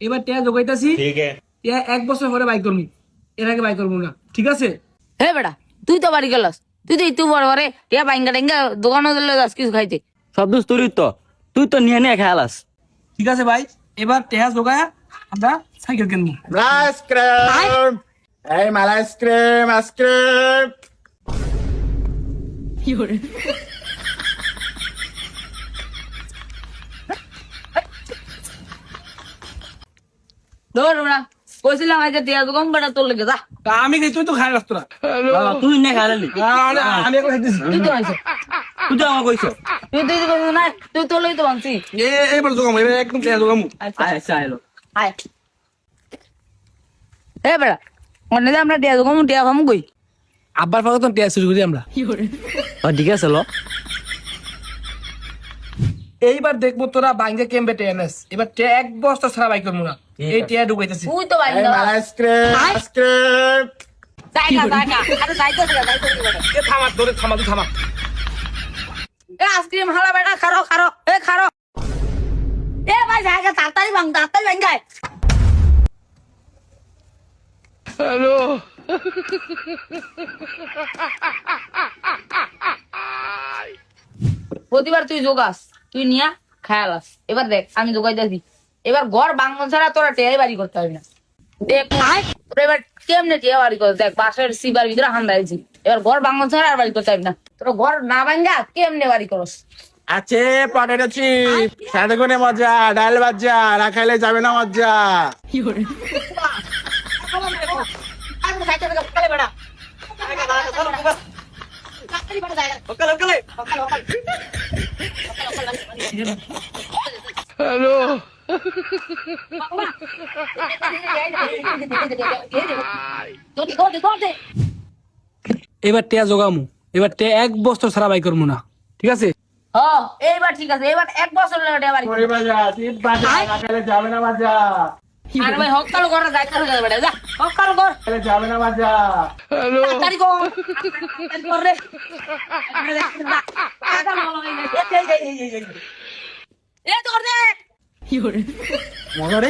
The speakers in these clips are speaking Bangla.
এবার টিয়া জোগাইতাছি, ठीक है টিয়া 1 বছর পরে বাই করবি, এর আগে বাই করবো না, ঠিক আছে? হে বেটা তুই তো বাড়ি গেলাস, তুই তো একটু বড় করে টিয়া বাইঙ্গা টেঙ্গা দোকানে দিলে যাস কিছু খাইতে। সব দোষ তুই তো, তুই তো নিয়ে নিয়ে খেয়ালাস। ঠিক আছে ভাই, এবার টিয়া জোগায়া আমরা সাইকেল কিনবো। आइसक्रीम ए माला आइसक्रीम आइसक्रीम ধর বেটা, কইছিলাম আজ টিয়া দোকান বেটা তোর লেগে যা। তা আমি খাই, তুই তো খাই রাস্তা। তুই নিয়ে খেয়ালি, আমি এখন খাইতেছি। তুই তো আইছ, তুই তো আমাকে কইছ। তুই তুই কইছ না, তুই তোর লেগে তো বানছি। এবার জোগামো, এবার একদম টিয়া জোগামো। আচ্ছা এলো। আয় হে বেটা, অন্য আমরা টিয়া দোকান টিয়া খামু কই? আব্বার পাকে তো টিয়া শুরু করি আমরা। ঠিক আছে লো। এইবার দেখবো তোরা বাইঙ্গা কেমবে টিয়া নেস। এবার টিয়া 1 বছর ছাড়া বাই করবো না, এই টিয়া ঢুকাইতেছি। তুই তো বাড়ি ए গেলাস। माला आइसक्रीम आइसक्रीम জায়গা জায়গা আরে যাইতেছ বেটা। থামা, তোরে থামা, তুই থামা। এ আইসক্রিম হালা বেটা, খারো খারো এ খারো। এ ভাই জায়গা তাড়াতাড়ি ভাঙ্গায়। প্রতিবার তুই জোগাস, তুই নিয়া খায়ালাস। এবার দেখ আমি জোগাই দিয়েছি, এবার ঘর বাঙ্গন ছাড়া তোরা টেয়াই বাড়ি করতে পারবি না। দেখ তোরা এবার কেমনে টেয়া বাড়ি করতে, দেখ বাসের সিবার ভিতরে হান্দা দিয়েছি, এবার ঘর বাঙ্গন ছাড়া আর বাড়ি করতে পারবি না। তোরা ঘর না ভাঙ্গা কেমনে বাড়ি করস? আছে পটেটো চিপ সাথে করে মজা ডাল ভাজা না খাইলে যাবে না মজা এবার টিয়া জোগামু, এবার টিয়া 1 বছর ছাড়া বাই করবো না, ঠিক আছে? হ্যাঁ এইবার ঠিক আছে, এবার 1 বছর লাগে টেয়া বাড়ি করবি। মজা চিপ ভাজা না খাইলে যাবে না মজা আর ভাই হকাল ঘরে যাইতে হবে বেটা, যা হকাল ঘর খাইলে যাবে না মজা তাড়াতাড়ি কর, তাড়াতাড়ি কর রে। এ ধর দে। মজা রে।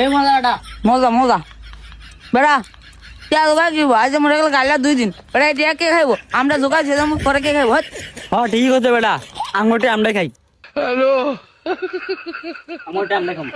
এ মজাটা মজা মজা বেড়া। টিয়া জোগাই কি আজ মরে গেল গাইলা 2 দিন, বেড়া টিয়া কে খাইবো? আমরা জোগাই যে পরে কে খাইবো? হ্যাঁ ঠিক আছে বেটা, আঙুরটা আমরা খাই। হ্যালো, আঙুরটা আমরা খাই।